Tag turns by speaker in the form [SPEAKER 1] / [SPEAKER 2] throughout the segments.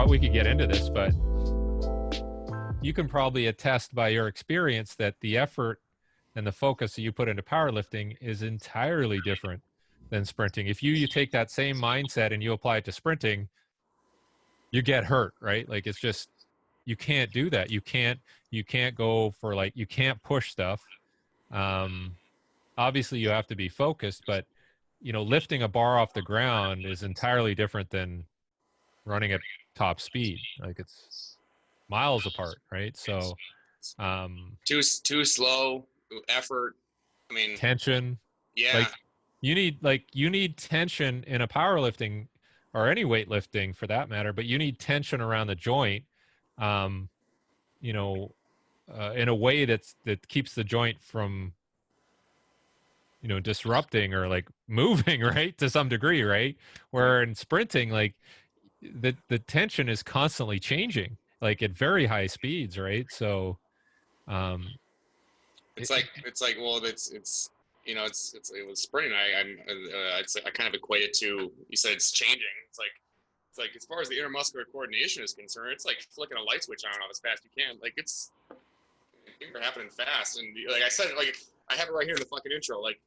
[SPEAKER 1] we could get into this, but you can probably attest by your experience that the effort and the focus that you put into powerlifting is entirely different than sprinting. If you take that same mindset and you apply it to sprinting, you get hurt, right? Like, it's just, you can't do that. You can't go for, like, you can't push stuff. Obviously you have to be focused, but lifting a bar off the ground is entirely different than running at top speed. Like, it's miles apart, right? So
[SPEAKER 2] too slow effort. I mean,
[SPEAKER 1] tension.
[SPEAKER 2] Yeah.
[SPEAKER 1] Like, you need tension in a powerlifting or any weightlifting for that matter, but you need tension around the joint, in a way that keeps the joint from, disrupting or like moving, right, to some degree, right? Where in sprinting, like, the tension is constantly changing, like at very high speeds, right? So
[SPEAKER 2] it's like well, it's it was sprinting. I kind of equate it to, you said it's changing. It's like as far as the intermuscular coordination is concerned, it's like flicking a light switch on and off as fast as you can. Like, things are happening fast, and like I said, like I have it right here in the fucking intro. Like,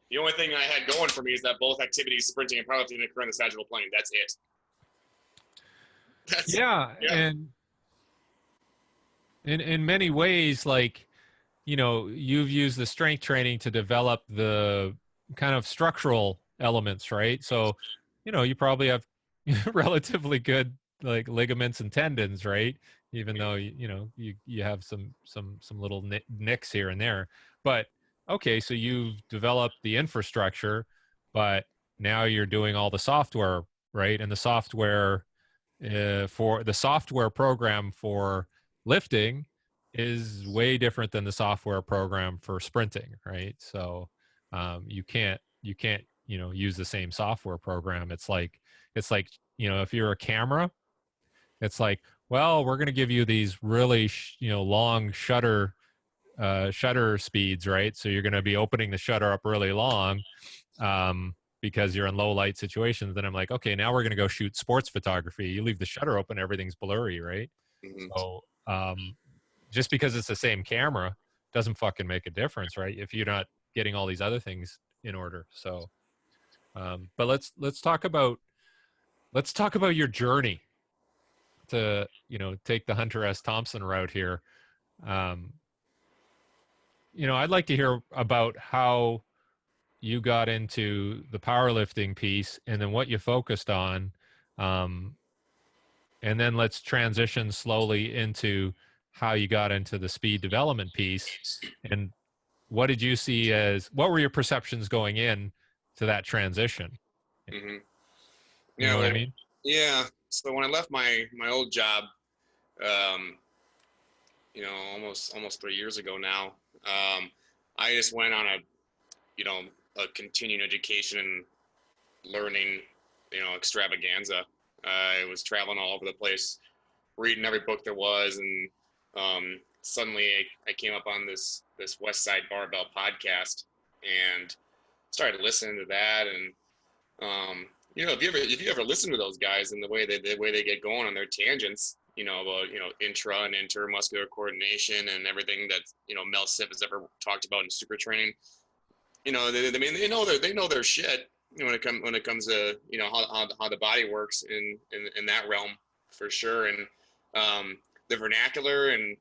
[SPEAKER 2] the only thing I had going for me is that both activities, sprinting and powerlifting, occur in the sagittal plane. That's it.
[SPEAKER 1] Yeah. And in many ways, like, you've used the strength training to develop the kind of structural elements, right? So, you probably have relatively good, like, ligaments and tendons, right? Even though you have some little nicks here and there. But okay, so you've developed the infrastructure, but now you're doing all the software, right? And the software for the software program for lifting is way different than the software program for sprinting, right? So you can't use the same software program. It's like if you're a camera, it's like, well, we're going to give you these really long shutter speeds, right? So you're going to be opening the shutter up really long because you're in low light situations. Then I'm like, okay, now we're going to go shoot sports photography. You leave the shutter open, everything's blurry, right?
[SPEAKER 2] Mm-hmm.
[SPEAKER 1] So just because it's the same camera doesn't fucking make a difference, right? If you're not getting all these other things in order. So, but let's talk about your journey to, take the Hunter S. Thompson route here. I'd like to hear about how you got into the powerlifting piece and then what you focused on. And then let's transition slowly into how you got into the speed development piece, and what did you see what were your perceptions going in to that transition?
[SPEAKER 2] Mm-hmm.
[SPEAKER 1] You know what I mean?
[SPEAKER 2] Yeah. So when I left my old job, almost 3 years ago now, I just went on a continuing education and learning, extravaganza. I was traveling all over the place, reading every book there was, and suddenly I came up on this West Side Barbell podcast and started listening to that. And if you ever listen to those guys and the way they get going on their tangents, about intra and intermuscular coordination and everything that Mel Sipp has ever talked about in super training, they know their shit when it comes to how the body works in that realm, for sure. And the vernacular and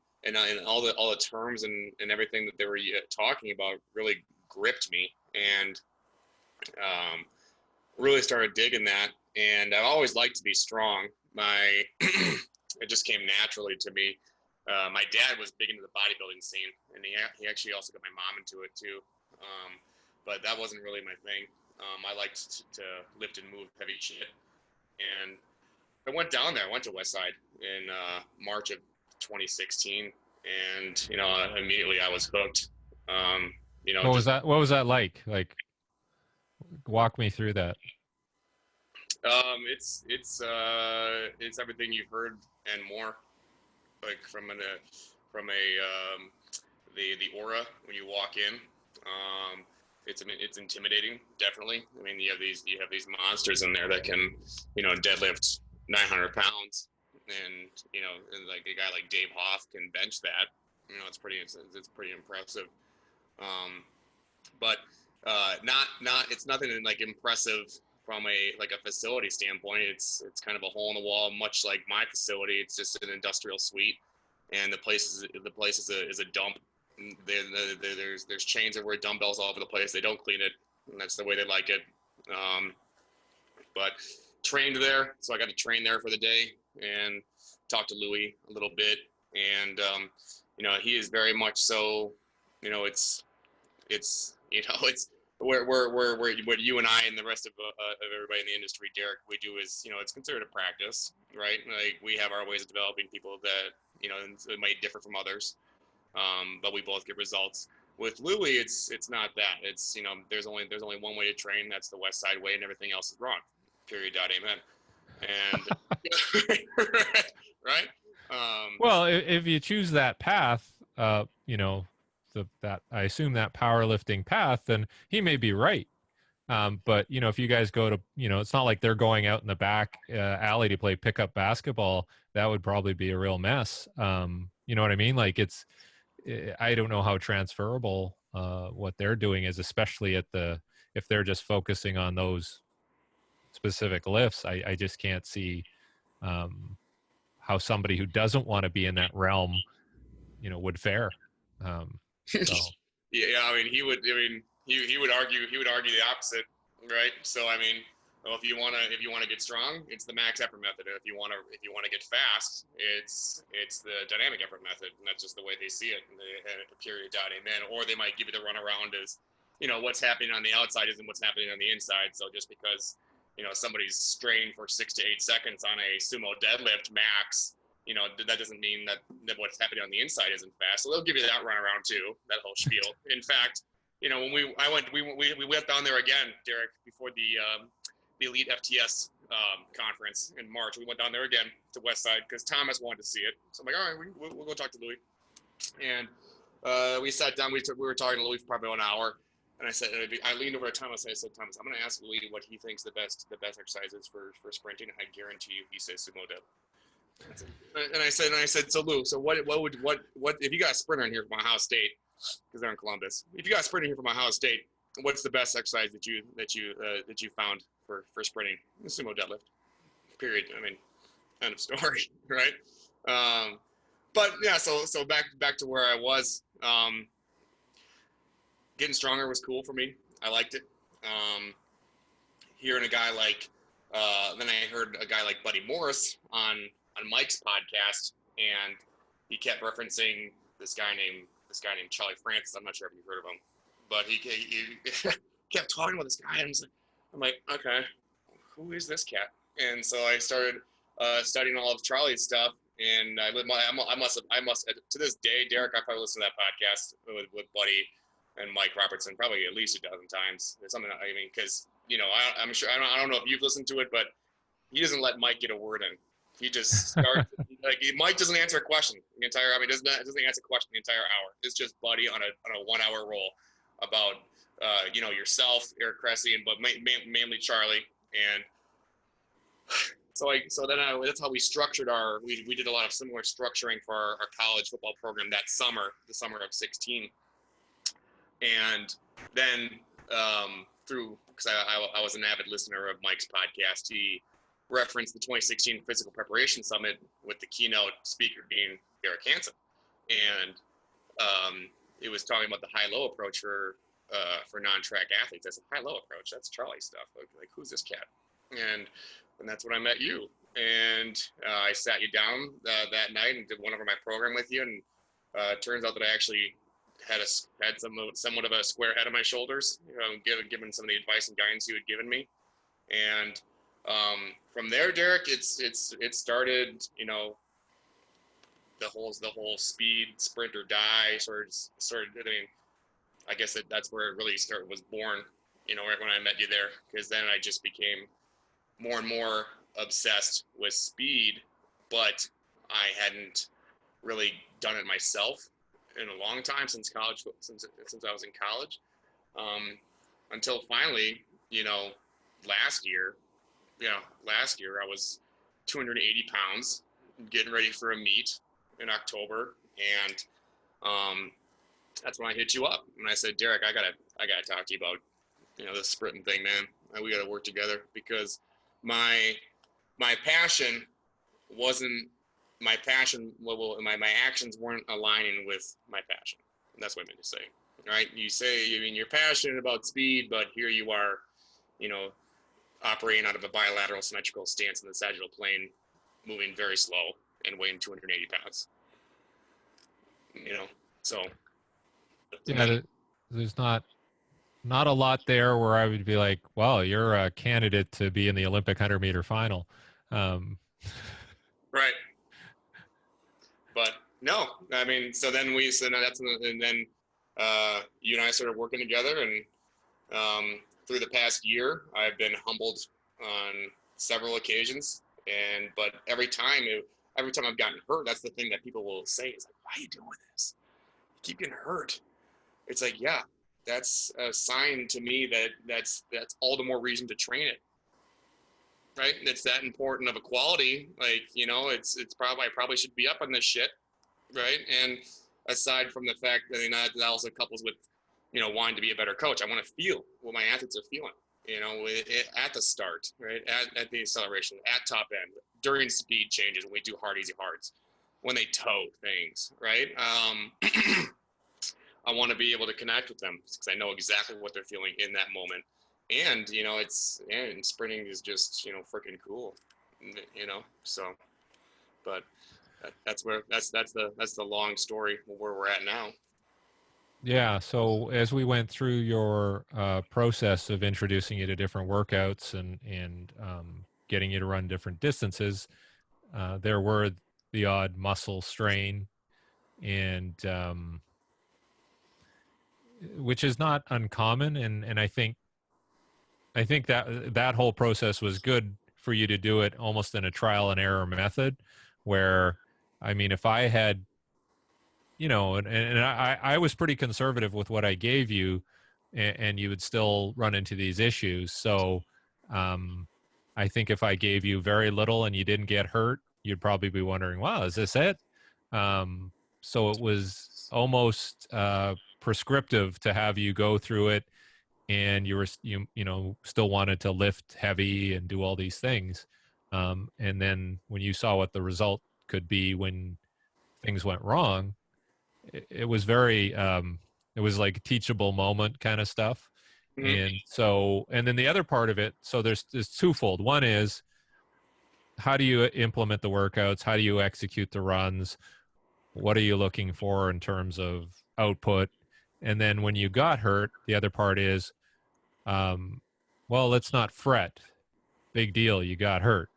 [SPEAKER 2] all the terms and everything that they were talking about really gripped me, and really started digging that. And I've always liked to be strong. It just came naturally to me. My dad was big into the bodybuilding scene, and he actually also got my mom into it too. But that wasn't really my thing. I liked to lift and move heavy shit. And I went down there. I went to Westside in March of 2016, and immediately I was hooked.
[SPEAKER 1] What was that like? Like, walk me through that.
[SPEAKER 2] It's everything you've heard and more. Like from the aura when you walk in. It's intimidating, definitely. I mean, you have these monsters in there that can, deadlift 900 pounds, and and like a guy like Dave Hoff can bench that. It's pretty impressive. But it's nothing like impressive from a facility standpoint. It's kind of a hole in the wall, much like my facility. It's just an industrial suite, and the place is a dump. There's chains everywhere, dumbbells all over the place. They don't clean it, and that's the way they like it. But trained there, so I got to train there for the day and talk to Louis a little bit, and he is very much so. It's where what you and I and the rest of everybody in the industry, Derek, we do is it's considered a practice, right? Like we have our ways of developing people that it might differ from others, but we both get results. With Louis, it's not that. It's there's only one way to train. That's the West Side way, and everything else is wrong. Period. Amen. And right.
[SPEAKER 1] Well, if you choose that path, that I assume that powerlifting path, then he may be right. But if you guys go to, it's not like they're going out in the back alley to play pickup basketball. That would probably be a real mess. You know what I mean? Like I don't know how transferable what they're doing is, especially if they're just focusing on those specific lifts. I just can't see how somebody who doesn't want to be in that realm, would fare. So.
[SPEAKER 2] Yeah, I mean, he would argue the opposite, right? So I mean, well, if you want to get strong, it's the max effort method. If you want to get fast, it's the dynamic effort method, and that's just the way they see it. Period. Amen. Or they might give you the runaround as, what's happening on the outside isn't what's happening on the inside. So just because somebody's strained for 6 to 8 seconds on a sumo deadlift max, that doesn't mean that what's happening on the inside isn't fast. So they'll give you that runaround too, that whole spiel. In fact, when we went down there again, Derek, before the Elite FTS conference in March. We went down there again to West Side because Thomas wanted to see it. So I'm like, all right, we'll go talk to Louis. And we sat down. We were talking to Louis for probably an hour. And I leaned over to Thomas and I said, Thomas, I'm going to ask Louis what he thinks the best exercises for sprinting. I guarantee you, he says sumo dead. And I said, so Lou, so what if you got a sprinter in here from Ohio State, because they're in Columbus, if you got a sprinter here from Ohio State, what's the best exercise that you found for sprinting? Sumo deadlift. Period. I mean, end of story, right? But yeah, so back to where I was. Getting stronger was cool for me. I liked it. Hearing a guy like, then I heard a guy like Buddy Morris on Mike's podcast, and he kept referencing this guy named Charlie Francis. I'm not sure if you've heard of him, but he kept talking about this guy, and I'm like, okay, who is this cat? And so I started studying all of Charlie's stuff, and I must to this day, Derek, I probably listened to that podcast with Buddy and Mike Robertson probably at least a dozen times. It's something, I mean, because I'm sure I don't know if you've listened to it, but he doesn't let Mike get a word in. He just starts Mike doesn't answer a question the entire. I mean, doesn't answer a question the entire hour. It's just Buddy on a 1 hour roll about yourself, Eric Cressy, but mainly Charlie. And that's how we structured we did a lot of similar structuring for our college football program that summer, the summer of 2016. And then because I was an avid listener of Mike's podcast, he referenced the 2016 Physical Preparation Summit with the keynote speaker being Eric Hansen. And it was talking about the high-low approach for non-track athletes. That's a high-low approach. That's Charlie stuff. Like who's this cat? And that's when I met you. And I sat you down that night and did one over my program with you. And turns out that I actually had somewhat of a square head on my shoulders, given some of the advice and guidance you had given me. And from there, Derek, it started, the whole speed, sprint or die started. I mean, I guess that's where it really was born, right when I met you there, because then I just became more and more obsessed with speed, but I hadn't really done it myself in a long time since college, since I was in college, until finally, last year I was 280 pounds, getting ready for a meet in October, and that's when I hit you up and I said, Derek, I gotta talk to you about, this sprinting thing, man. We gotta work together, because my passion wasn't my passion. Well, my actions weren't aligning with my passion. And that's what I meant to say, right? You say, you're passionate about speed, but here you are, operating out of a bilateral symmetrical stance in the sagittal plane, moving very slow and weighing 280 pounds. So
[SPEAKER 1] Yeah, there's not a lot there where I would be like, well, you're a candidate to be in the Olympic 100-meter final.
[SPEAKER 2] Right. But no, I mean, so then you and I started working together, and through the past year, I've been humbled on several occasions. But every time I've gotten hurt, that's the thing that people will say is like, why are you doing this? You keep getting hurt. It's like, yeah, that's a sign to me that that's all the more reason to train it. Right? It's that important of a quality. Like, it's I probably should be up on this shit. Right? And aside from the fact that also couples with, wanting to be a better coach, I want to feel what my athletes are feeling, at the start, right? At the acceleration, at top end, during speed changes, when we do hard, easy hards, when they tow things, right? I want to be able to connect with them because I know exactly what they're feeling in that moment. And, and sprinting is just, freaking cool, so, but that's the long story where we're at now.
[SPEAKER 1] Yeah. So as we went through your process of introducing you to different workouts and getting you to run different distances, there were the odd muscle strain, and which is not uncommon. And I think that whole process was good for you to do it almost in a trial and error method, where, I mean, if I had, and I was pretty conservative with what I gave you, and you would still run into these issues. So I think if I gave you very little and you didn't get hurt, you'd probably be wondering, wow, is this it? So it was almost prescriptive to have you go through it, and you still wanted to lift heavy and do all these things. And then when you saw what the result could be when things went wrong, it was very, it was like a teachable moment kind of stuff. Mm-hmm. And then the other part of it, so there's twofold. One is, how do you implement the workouts? How do you execute the runs? What are you looking for in terms of output? And then when you got hurt, the other part is, well, let's not fret. Big deal. You got hurt.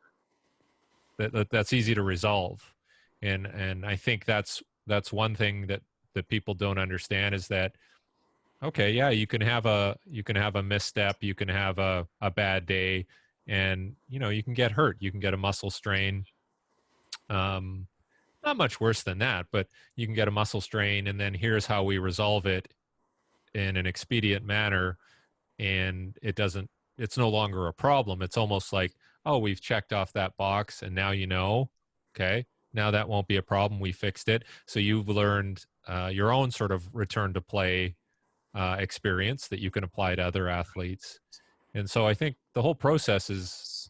[SPEAKER 1] That's easy to resolve. And I think that's one thing that people don't understand, is that, okay, yeah, you can have a misstep, you can have a bad day, and you can get hurt, you can get a muscle strain. Not much worse than that, but you can get a muscle strain, and then here's how we resolve it in an expedient manner, and it's no longer a problem. It's almost like, oh, we've checked off that box, and now okay, now that won't be a problem. We fixed it. So you've learned your own sort of return to play experience that you can apply to other athletes. And so I think the whole process is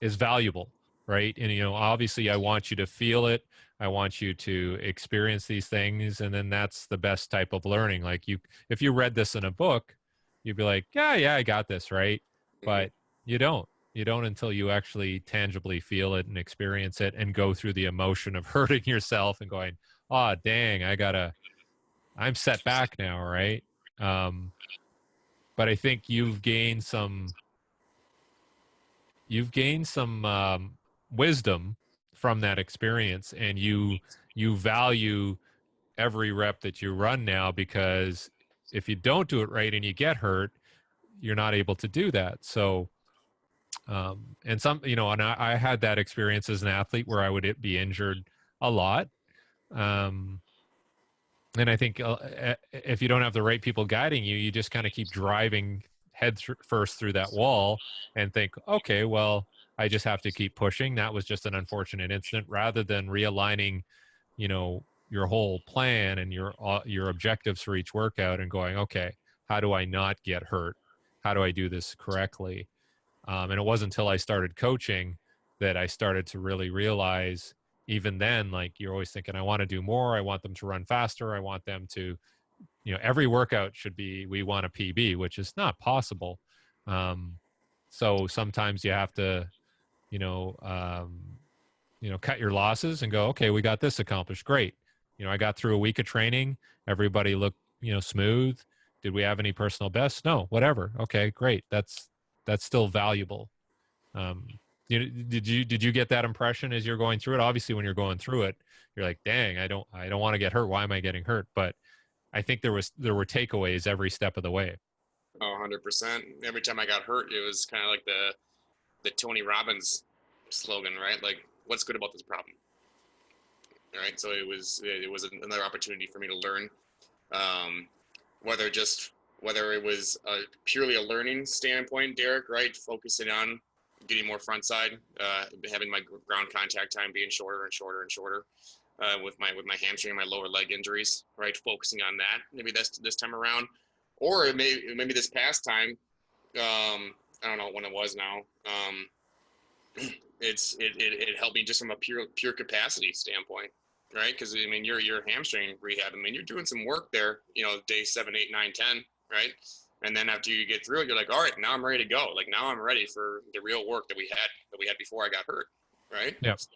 [SPEAKER 1] valuable, right? And, obviously I want you to feel it. I want you to experience these things. And then that's the best type of learning. Like, if you read this in a book, you'd be like, yeah, I got this, right? But you don't until you actually tangibly feel it and experience it and go through the emotion of hurting yourself and going, oh, dang, I'm set back now, right? But I think you've gained some wisdom from that experience, and you value every rep that you run now, because if you don't do it right and you get hurt, you're not able to do that. So, and I had that experience as an athlete where I would be injured a lot. And I think if you don't have the right people guiding you, you just kind of keep driving head first through that wall and think, okay, well, I just have to keep pushing. That was just an unfortunate incident, rather than realigning, you know, your whole plan and your objectives for each workout and going, okay, how do I not get hurt? How do I do this correctly? And it wasn't until I started coaching that I started to really realize, even then, like, you're always thinking, I want to do more. I want them to run faster. I want them to, you know, every workout should be, we want a PB, which is not possible. So sometimes you have to, you know, cut your losses and go, okay, we got this accomplished. Great. You know, I got through a week of training. Everybody looked, you know, smooth. Did we have any personal bests? No, whatever. Okay, great. That's still valuable. Did you get that impression as you're going through it? Obviously, when you're going through it, you're like, dang, I don't want to get hurt. Why am I getting hurt? But I think there were takeaways every step of the way.
[SPEAKER 2] Oh, 100%. Every time I got hurt, it was kind of like the Tony Robbins slogan, right? Like, what's good about this problem? All right. So it was another opportunity for me to learn, whether it was purely a learning standpoint, Derek, right? Focusing on getting more front side, having my ground contact time being shorter and shorter and shorter, with my hamstring and my lower leg injuries, right? Focusing on that. Maybe that's this time around, or maybe this past time. I don't know when it was now. It helped me just from a pure capacity standpoint, right? Because I mean, your hamstring rehab. I mean, you're doing some work there. You know, day 7, 8, 9, 10, right? And then after you get through it, you're like, all right, now I'm ready to go. Like, now I'm ready for the real work that we had before I got hurt, right?
[SPEAKER 1] Yeah.
[SPEAKER 2] So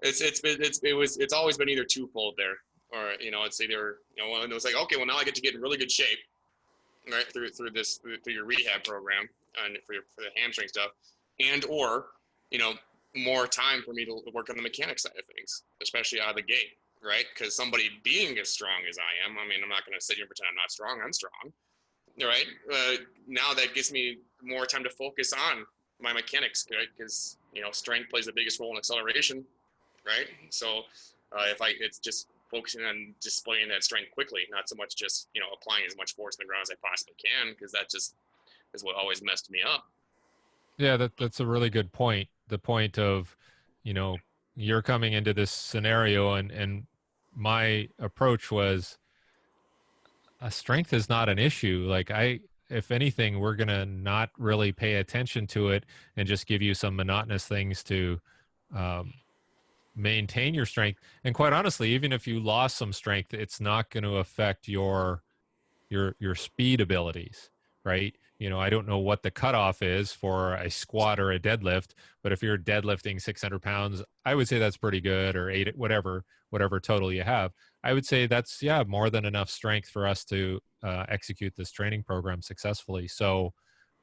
[SPEAKER 2] it's always been either twofold there, or, you know, it's either, you know, it was like, okay, well, now I get to get in really good shape, right, through your rehab program and for the hamstring stuff, and or, you know, more time for me to work on the mechanics side of things, especially out of the gate, right? Because somebody being as strong as I am, I mean, I'm not going to sit here and pretend I'm not strong. I'm strong. All right. Now that gives me more time to focus on my mechanics, right? Because, you know, strength plays the biggest role in acceleration, right? So it's just focusing on displaying that strength quickly, not so much just, you know, applying as much force on the ground as I possibly can, because that just is what always messed me up.
[SPEAKER 1] Yeah, that's a really good point. The point of, you know, you're coming into this scenario, and my approach was, strength is not an issue. Like, if anything, we're going to not really pay attention to it and just give you some monotonous things to maintain your strength. And quite honestly, even if you lost some strength, it's not going to affect your speed abilities, right? You know, I don't know what the cutoff is for a squat or a deadlift, but if you're deadlifting 600 pounds, I would say that's pretty good, or eight, whatever total you have. I would say that's, yeah, more than enough strength for us to execute this training program successfully. So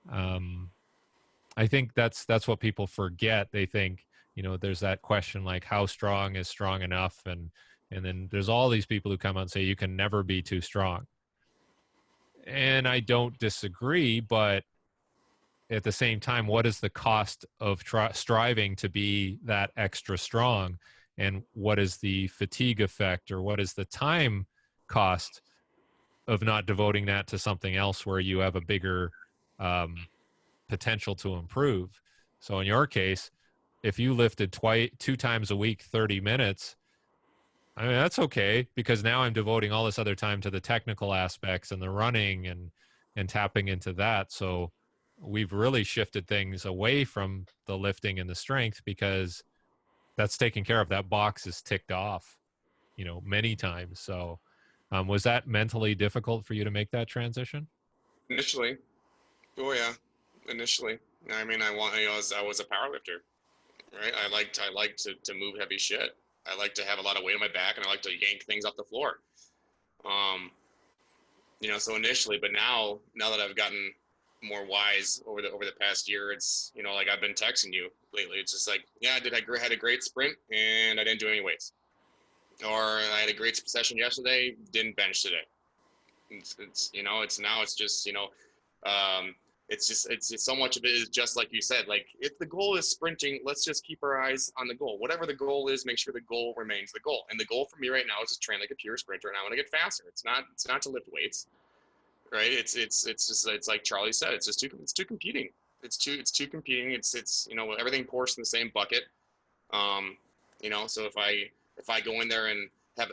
[SPEAKER 1] I think that's what people forget. They think, you know, there's that question like, how strong is strong enough? And then there's all these people who come out and say you can never be too strong. And I don't disagree, but at the same time, what is the cost of striving to be that extra strong? And what is the fatigue effect, or what is the time cost of not devoting that to something else where you have a bigger potential to improve? So in your case, if you lifted 2 times a week, 30 minutes, I mean, that's okay, because now I'm devoting all this other time to the technical aspects and the running and tapping into that. So we've really shifted things away from the lifting and the strength, because that's taken care of. That box is ticked off, you know, many times. So was that mentally difficult for you to make that transition?
[SPEAKER 2] Initially. Oh yeah. Initially. I mean, I was a power lifter, right? I liked to move heavy shit. I like to have a lot of weight on my back, and I like to yank things off the floor. You know, so initially, but now that I've gotten more wise over the past year, it's, you know, like I've been texting you lately. It's just like, yeah, I had a great sprint and I didn't do any weights, or I had a great session yesterday, didn't bench today. It's you know, it's just, you know, it's so much of it is just like you said, like, if the goal is sprinting, let's just keep our eyes on the goal. Whatever the goal is, make sure the goal remains the goal. And the goal for me right now is to train like a pure sprinter, and I want to get faster. It's not to lift weights, right? It's like Charlie said, it's too competing. it's two competing. It's you know, everything pours in the same bucket. You know, so if I go in there and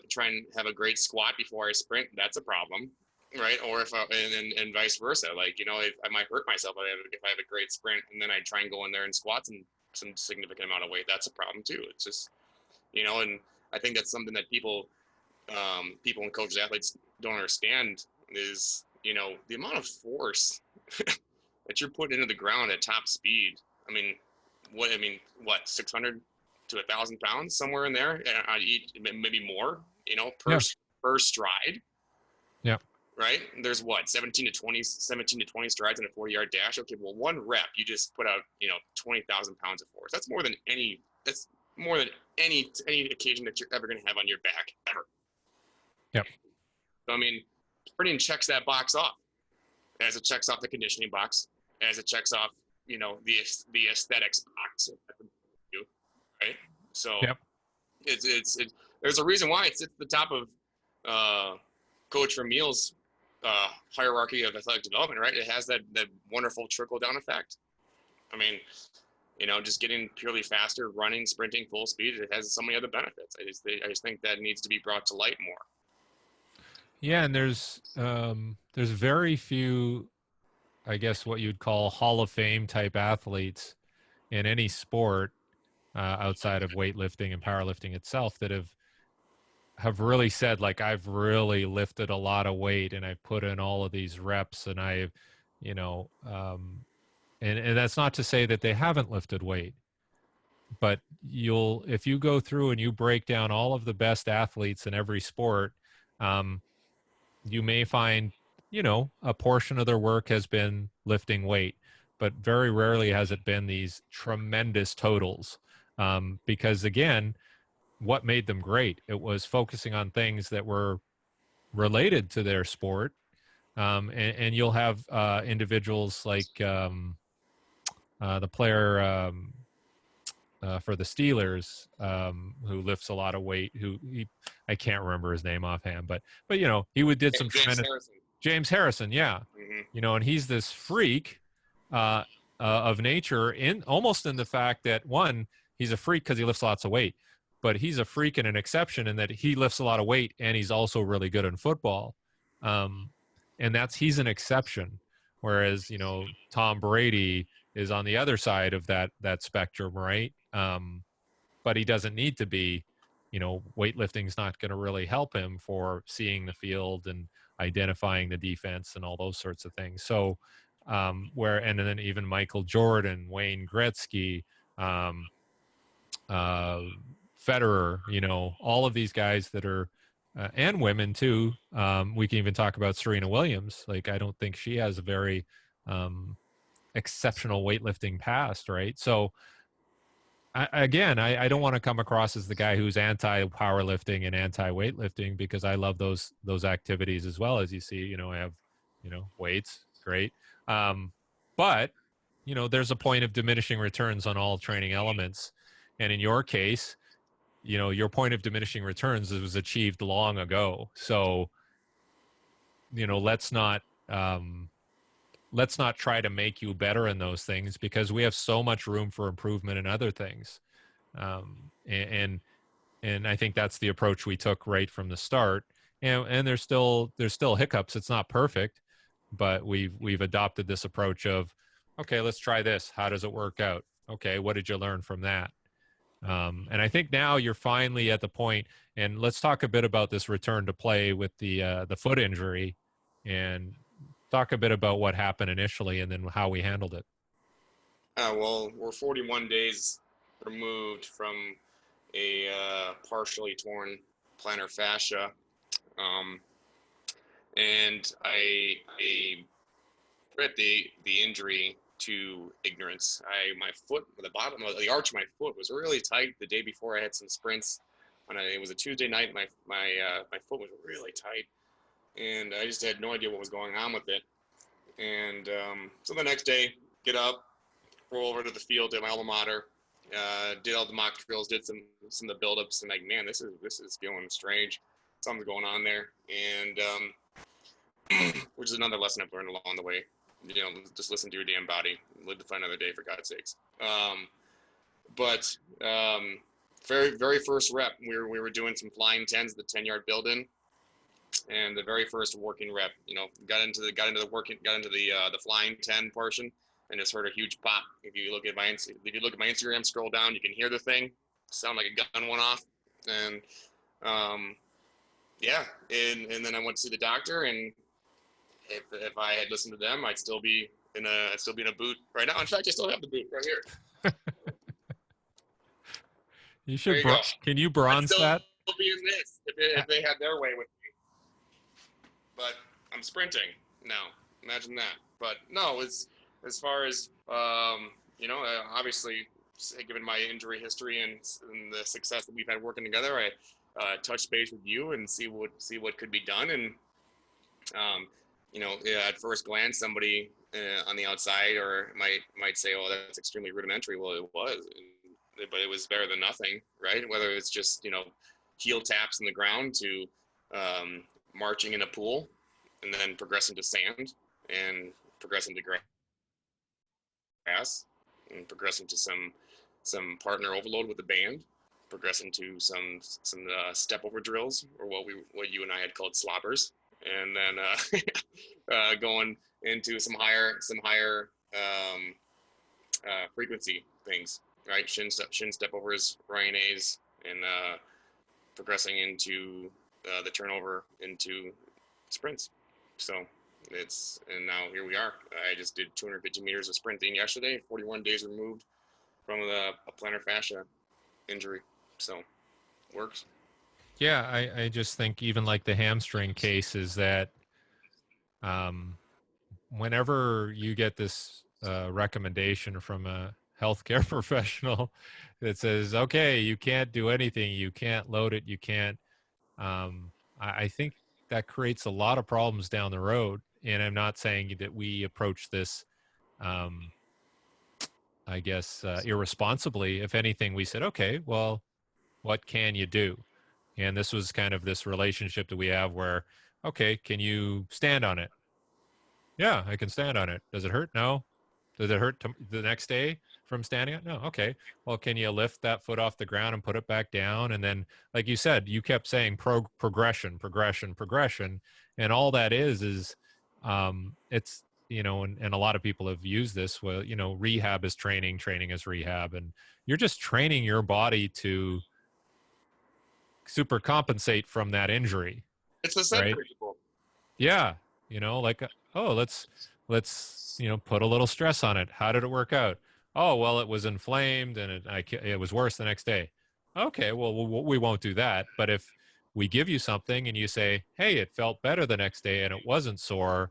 [SPEAKER 2] try and have a great squat before I sprint, that's a problem, right? Or if and vice versa. Like, you know, if I might hurt myself if I have a great sprint and then I try and go in there and squat some significant amount of weight, that's a problem too. It's just, you know, and I think that's something that people and coaches, athletes don't understand is, you know, the amount of force that you're putting into the ground at top speed. I mean, what 600 to 1,000 pounds, somewhere in there, on each, maybe more, you know,
[SPEAKER 1] Yeah.
[SPEAKER 2] per stride.
[SPEAKER 1] Yeah.
[SPEAKER 2] Right? There's what 17 to 20 strides in a 40-yard dash. Okay, well, one rep, you just put out, you know, 20,000 pounds of force. That's more than any occasion that you're ever going to have on your back ever.
[SPEAKER 1] Yep.
[SPEAKER 2] So, I mean, sprinting checks that box off, as it checks off the conditioning box, as it checks off, you know, the aesthetics box, right? So,
[SPEAKER 1] Yep.
[SPEAKER 2] it's there's a reason why it's at the top of Coach Vermeil's hierarchy of athletic development, right? It has that wonderful trickle down effect. I mean, you know, just getting purely faster, running, sprinting, full speed, it has so many other benefits. I just think that needs to be brought to light more.
[SPEAKER 1] Yeah, and there's very few, I guess, what you'd call Hall of Fame type athletes in any sport outside of weightlifting and powerlifting itself that have really said, like, I've really lifted a lot of weight and I've put in all of these reps and I've, you know, and that's not to say that they haven't lifted weight, but if you go through and you break down all of the best athletes in every sport, you may find, you know, a portion of their work has been lifting weight, but very rarely has it been these tremendous totals. Because again, what made them great? It was focusing on things that were related to their sport. And you'll have individuals like the player for the Steelers who lifts a lot of weight. I can't remember his name offhand, but you know, did some tremendous. James Harrison, yeah.
[SPEAKER 2] Mm-hmm.
[SPEAKER 1] You know, and he's this freak of nature, almost in the fact that, one, he's a freak because he lifts lots of weight, but he's a freak and an exception in that he lifts a lot of weight and he's also really good in football. And he's an exception. Whereas, you know, Tom Brady is on the other side of that spectrum, right? But he doesn't need to be. You know, weightlifting's not going to really help him for seeing the field and identifying the defense and all those sorts of things. So, and then even Michael Jordan, Wayne Gretzky, Federer, you know, all of these guys that are, and women too. We can even talk about Serena Williams. Like, I don't think she has a very exceptional weightlifting past, right? So, I don't want to come across as the guy who's anti-powerlifting and anti-weightlifting, because I love those activities as well. As you see, you know, I have, you know, weights, great. But, you know, there's a point of diminishing returns on all training elements. And in your case, you know, your point of diminishing returns was achieved long ago. So, you know, let's not try to make you better in those things, because we have so much room for improvement in other things. And I think that's the approach we took right from the start. And there's still hiccups. It's not perfect, but we've adopted this approach of, okay, let's try this. How does it work out? Okay, what did you learn from that? And I think now you're finally at the point, and let's talk a bit about this return to play with the foot injury, and talk a bit about what happened initially and then how we handled it.
[SPEAKER 2] Well, we're 41 days removed from a partially torn plantar fascia, and I credit the injury to ignorance. My foot, the bottom of the arch of my foot was really tight the day before I had some sprints. It was a Tuesday night, my foot was really tight, and I just had no idea what was going on with it. And so the next day, get up, roll over to the field at my alma mater, did all the mock drills, did some of the buildups, and like, man, this is feeling strange. Something's going on there, and which is another lesson I've learned along the way. just listen to your damn body. Live to fight another day, for God's sakes. But very, very first rep, we were doing some flying tens at the 10-yard build-in, and the very first working rep, got into the flying 10 portion, and just heard a huge pop. If you look at my Instagram, scroll down, you can hear the thing sound like a gun went off, and yeah, and then I went to see the doctor, and if I had listened to them, I'd still be in a boot right now. In fact, I still have the boot right here.
[SPEAKER 1] You
[SPEAKER 2] There
[SPEAKER 1] should.
[SPEAKER 2] you go.
[SPEAKER 1] Can you bronze that?
[SPEAKER 2] I'd still be in this if they had their way with me. But I'm sprinting now. Imagine that. But no, as far as obviously, given my injury history and the success that we've had working together, I touch base with you and see what could be done. And at first glance, somebody on the outside or might say, "Oh, that's extremely rudimentary." Well, it was, but it was better than nothing, right? Whether it's just heel taps in the ground to marching in a pool, and then progressing to sand, and progressing to grass, and progressing to some partner overload with the band, progressing to some step over drills, or what you and I had called sloppers, and then going into some higher frequency things, right? Shin step overs, Ryan A's, and progressing into the turnover into sprints. So and now here we are. I just did 250 meters of sprinting yesterday, 41 days removed from a plantar fascia injury. So works.
[SPEAKER 1] Yeah, I just think even like the hamstring case is that whenever you get this recommendation from a healthcare professional that says, okay, you can't do anything, you can't load it, you can't, I think that creates a lot of problems down the road. And I'm not saying that we approach this, I guess, irresponsibly. If anything, we said, okay, well, what can you do? And this was kind of this relationship that we have where, okay, can you stand on it? Yeah, I can stand on it. Does it hurt? No. Does it hurt the next day from standing up? No. Okay. Well, can you lift that foot off the ground and put it back down? And then, like you said, you kept saying progression. And all that is it's, and a lot of people have used this. Well, rehab is training is rehab. And you're just training your body to super compensate from that injury.
[SPEAKER 2] It's the same
[SPEAKER 1] right?
[SPEAKER 2] principle.
[SPEAKER 1] Yeah. Like, oh, let's put a little stress on it. How did it work out? Oh, well, it was inflamed and it was worse the next day. Okay, well, we won't do that. But if we give you something and you say, hey, it felt better the next day and it wasn't sore,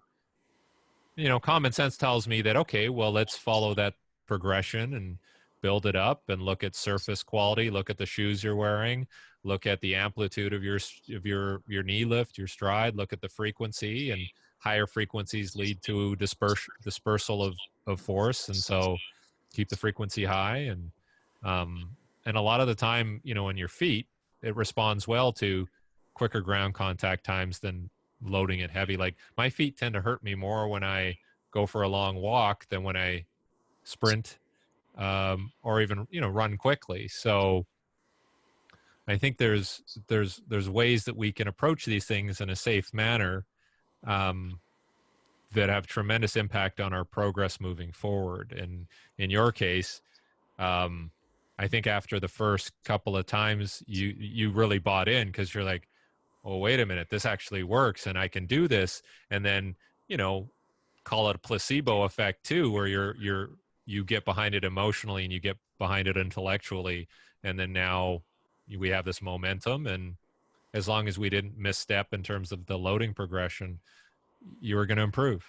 [SPEAKER 1] common sense tells me that, okay, well, let's follow that progression and build it up and look at surface quality, look at the shoes you're wearing, look at the amplitude of your knee lift, your stride, look at the frequency, and higher frequencies lead to dispersal of force. And so keep the frequency high. And a lot of the time, in your feet, it responds well to quicker ground contact times than loading it heavy. Like my feet tend to hurt me more when I go for a long walk than when I sprint, or even, run quickly. So I think there's ways that we can approach these things in a safe manner, that have tremendous impact on our progress moving forward. And in your case, I think after the first couple of times you really bought in, because you're like, oh, wait a minute, this actually works and I can do this. And then, call it a placebo effect too, where you get behind it emotionally and you get behind it intellectually. And then now we have this momentum. And as long as we didn't misstep in terms of the loading progression, you were going to improve.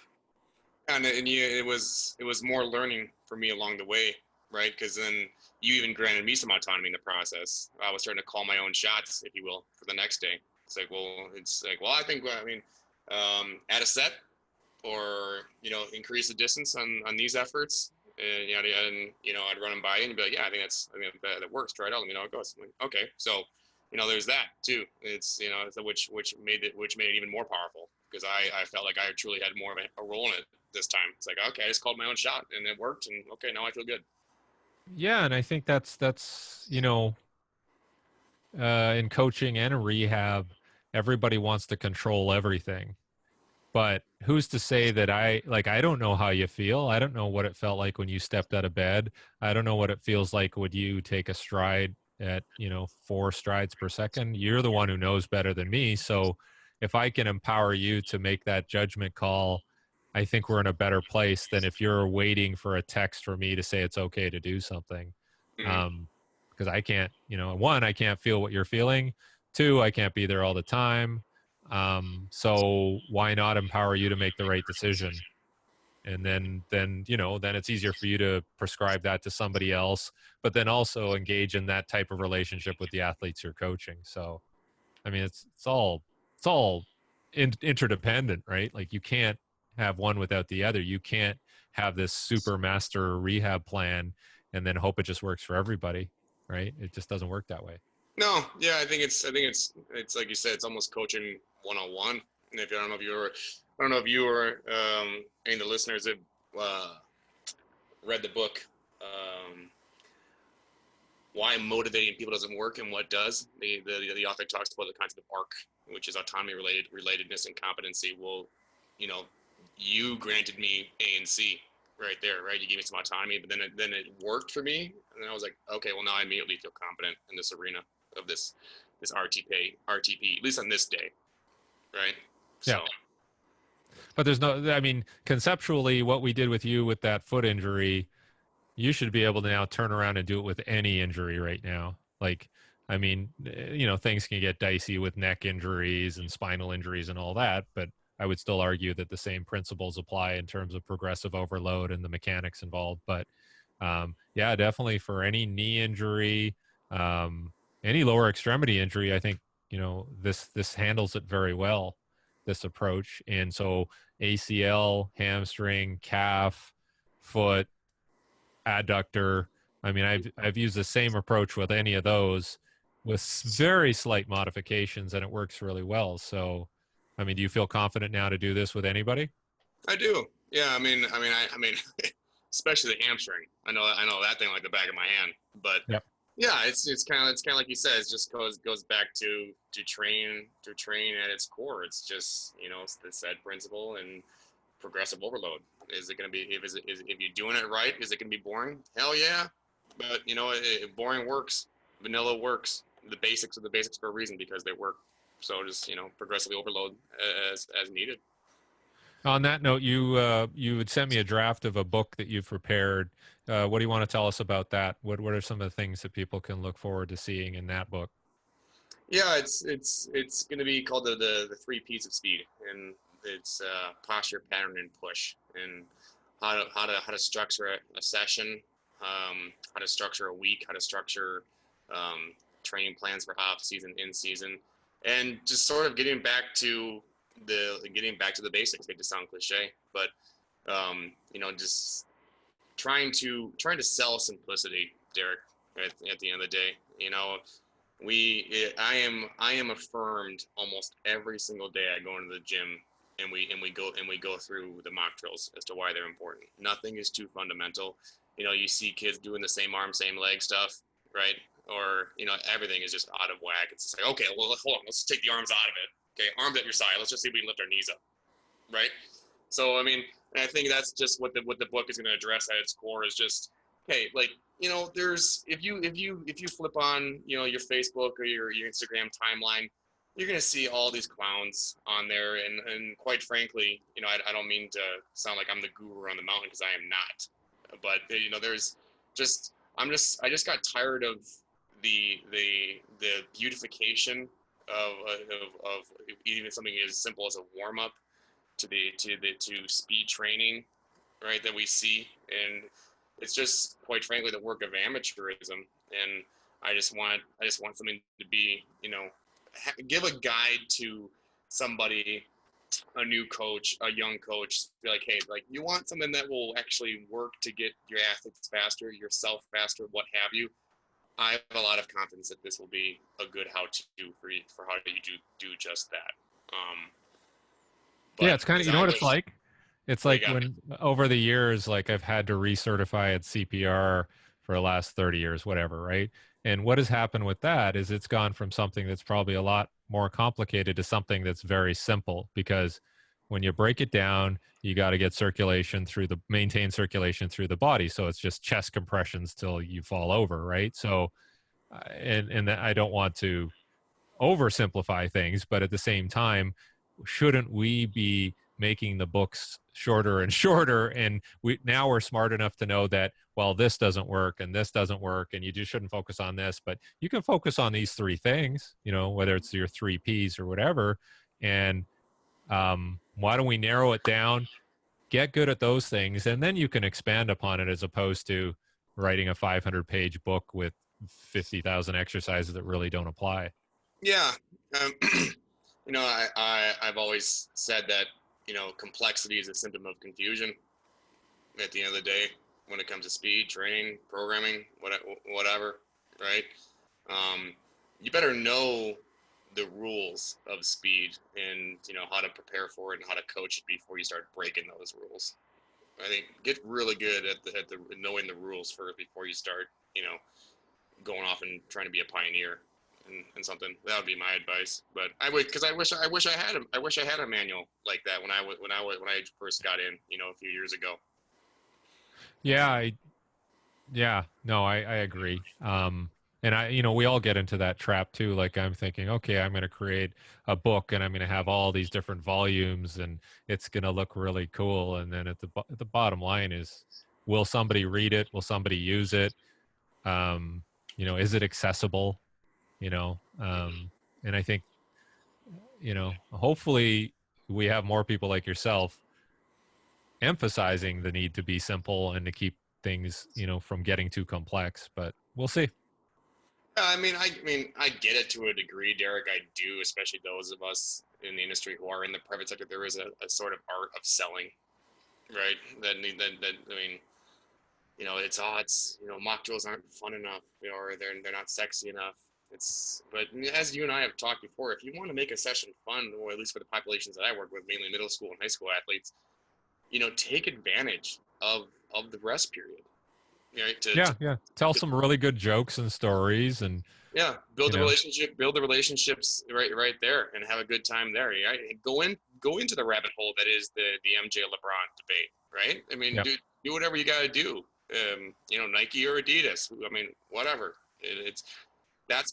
[SPEAKER 2] And it was more learning for me along the way, right? Because then you even granted me some autonomy in the process. I was starting to call my own shots, if you will, for the next day. It's like, I think, add a set, or increase the distance on these efforts, and I'd run them by you and be like, yeah, I think that works. Try it out. Let me know how it goes. Like, okay, so there's that too. It's which made it even more powerful, because I felt like I truly had more of a role in it this time. It's like, okay, I just called my own shot and it worked, and okay, now I feel good.
[SPEAKER 1] Yeah, and I think that's in coaching and in rehab, everybody wants to control everything. But who's to say that I don't know how you feel. I don't know what it felt like when you stepped out of bed. I don't know what it feels like when you take a stride at, 4 strides per second. You're the one who knows better than me. So if I can empower you to make that judgment call, I think we're in a better place than if you're waiting for a text for me to say it's okay to do something.
[SPEAKER 2] Mm-hmm.
[SPEAKER 1] Because I can't, one, I can't feel what you're feeling. 2, I can't be there all the time. So why not empower you to make the right decision? And then then it's easier for you to prescribe that to somebody else, but then also engage in that type of relationship with the athletes you're coaching. So, I mean, it's all interdependent, right? Like you can't have one without the other. You can't have this super master rehab plan and then hope it just works for everybody, right? It just doesn't work that way.
[SPEAKER 2] No, yeah, I think it's like you said, it's almost coaching 101. And if I don't know if you or any of the listeners have read the book, Why Motivating People Doesn't Work and What Does. The author talks about the concept of ARC, which is autonomy, relatedness, and competency. Well, you granted me A and C right there, right? You gave me some autonomy, but then it worked for me, and I was like, okay, well now I immediately feel competent in this arena of this RTP, at least on this day, right?
[SPEAKER 1] Yeah.
[SPEAKER 2] So,
[SPEAKER 1] But there's no, I mean, conceptually, what we did with you with that foot injury, you should be able to now turn around and do it with any injury right now. Like, I mean, things can get dicey with neck injuries and spinal injuries and all that, but I would still argue that the same principles apply in terms of progressive overload and the mechanics involved. But yeah, definitely for any knee injury, any lower extremity injury, I think, this handles it very well, this approach. And so ACL, hamstring, calf, foot, adductor. I mean, I've used the same approach with any of those with very slight modifications, and it works really well. So, I mean, do you feel confident now to do this with anybody?
[SPEAKER 2] I do. Yeah, I mean, especially the hamstring. I know that thing like the back of my hand. But
[SPEAKER 1] Yep.
[SPEAKER 2] yeah, it's kind of like you said. It just goes back to train at its core. It's just it's the said principle and progressive overload. Is it going to be if you're doing it right? Is it going to be boring? Hell yeah. But boring works. Vanilla works. The basics are the basics for a reason because they work. So just progressively overload as needed.
[SPEAKER 1] On that note, you would send me a draft of a book that you've prepared. What do you want to tell us about that? What are some of the things that people can look forward to seeing in that book?
[SPEAKER 2] Yeah, it's going to be called the 3 P's of speed, and it's posture, pattern, and push, and how to structure a session, how to structure a week, how to structure training plans for off season, in season, and just sort of getting back to the basics. I hate to sound cliche, but just trying to sell simplicity, Derek. At the end of the day, I am affirmed almost every single day I go into the gym and we go through the mock drills as to why they're important. Nothing is too fundamental. You see kids doing the same arm, same leg stuff, right? Or everything is just out of whack. It's just like, okay, well, hold on, let's take the arms out of it. Okay, arms at your side. Let's just see if we can lift our knees up, right? So I mean, and I think that's just what the book is going to address at its core is just, hey, like there's if you flip on your Facebook or your Instagram timeline, you're going to see all these clowns on there, and quite frankly, I don't mean to sound like I'm the guru on the mountain because I am not, but there's just I just got tired of the beautification of even something as simple as a warm up to speed training, right? That we see, and it's just quite frankly the work of amateurism. And I just want something to be give a guide to somebody, a new coach, a young coach, be like, hey, like you want something that will actually work to get your athletes faster, yourself faster, what have you. I have a lot of confidence that this will be a good how-to for how you do just that.
[SPEAKER 1] Yeah, it's kind of, you know what it's like? It's
[SPEAKER 2] What do
[SPEAKER 1] like
[SPEAKER 2] you got?
[SPEAKER 1] when over the years, like I've had to recertify at CPR for the last 30 years, whatever, right? And what has happened with that is it's gone from something that's probably a lot more complicated to something that's very simple, because when you break it down, you got to get circulation through the maintain circulation through the body. So it's just chest compressions till you fall over, right? So, and I don't want to oversimplify things, but at the same time, shouldn't we be making the books shorter and shorter? And we're smart enough to know that, well, this doesn't work and this doesn't work, and you just shouldn't focus on this, but you can focus on these three things, you know, whether it's your three P's or whatever. And why don't we narrow it down, get good at those things, and then you can expand upon it, as opposed to writing a 500-page book with 50,000 exercises that really don't apply.
[SPEAKER 2] Yeah. Um, I've always said that, complexity is a symptom of confusion at the end of the day when it comes to speed, training, programming, whatever, right? You better know the rules of speed and, how to prepare for it and how to coach it before you start breaking those rules. I think get really good at the knowing the rules first before you start, going off and trying to be a pioneer and something. That would be my advice. But I wish I had a manual like that when I first got in, a few years ago.
[SPEAKER 1] Yeah, I agree. And we all get into that trap too. Like I'm thinking, okay, I'm going to create a book and I'm going to have all these different volumes and it's going to look really cool. And then at the bottom line is, will somebody read it? Will somebody use it? Is it accessible? And I think, hopefully we have more people like yourself emphasizing the need to be simple and to keep things, from getting too complex, but we'll see.
[SPEAKER 2] I get it to a degree, Derek. I do, especially those of us in the industry who are in the private sector. There is a sort of art of selling, right? It's mock drills aren't fun enough, or they're not sexy enough. But as you and I have talked before, if you want to make a session fun, or at least for the populations that I work with, mainly middle school and high school athletes, take advantage of the rest period.
[SPEAKER 1] Tell some really good jokes and stories, and
[SPEAKER 2] build the relationships right there, and have a good time there. Go into the rabbit hole that is the MJ LeBron debate, right? Do whatever you got to do. Nike or Adidas. Whatever. That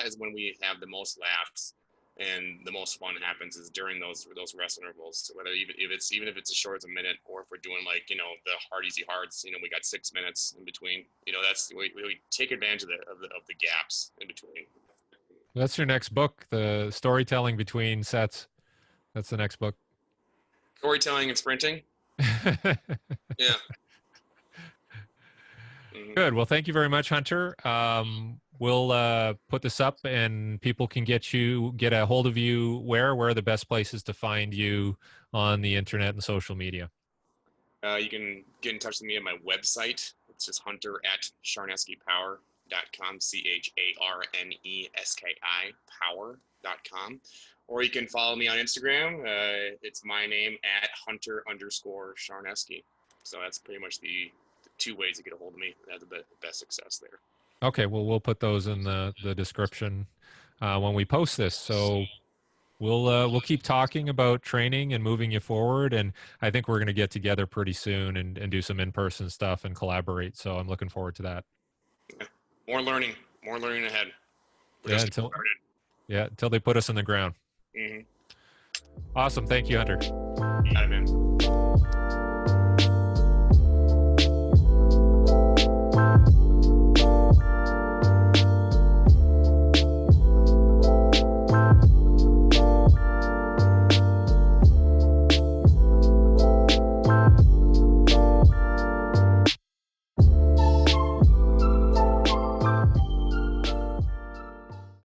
[SPEAKER 2] is when we have the most laughs and the most fun happens is during those rest intervals. Whether even if it's as short as a minute, or if we're doing the hard easy hards, we got 6 minutes in between. That's we take advantage of the gaps in between.
[SPEAKER 1] That's your next book, the storytelling between sets. That's the next book.
[SPEAKER 2] Storytelling and sprinting. Yeah.
[SPEAKER 1] Good. Well, thank you very much, Hunter. We'll put this up, and people can get a hold of you. Where are the best places to find you on the internet and social media?
[SPEAKER 2] You can get in touch with me at my website. It's just hunter@charneskipower.com, CHARNESKI power.com. Or you can follow me on Instagram. It's my name @Hunter_Charneski. So that's pretty much the 2 ways to get a hold of me. That's the best success there.
[SPEAKER 1] Okay, well, we'll put those in the description when we post this. So we'll keep talking about training and moving you forward. And I think we're going to get together pretty soon and do some in-person stuff and collaborate. So I'm looking forward to that.
[SPEAKER 2] Yeah. More learning ahead.
[SPEAKER 1] Until they put us in the ground.
[SPEAKER 2] Mm-hmm.
[SPEAKER 1] Awesome. Thank you, Hunter.
[SPEAKER 2] Got it, man.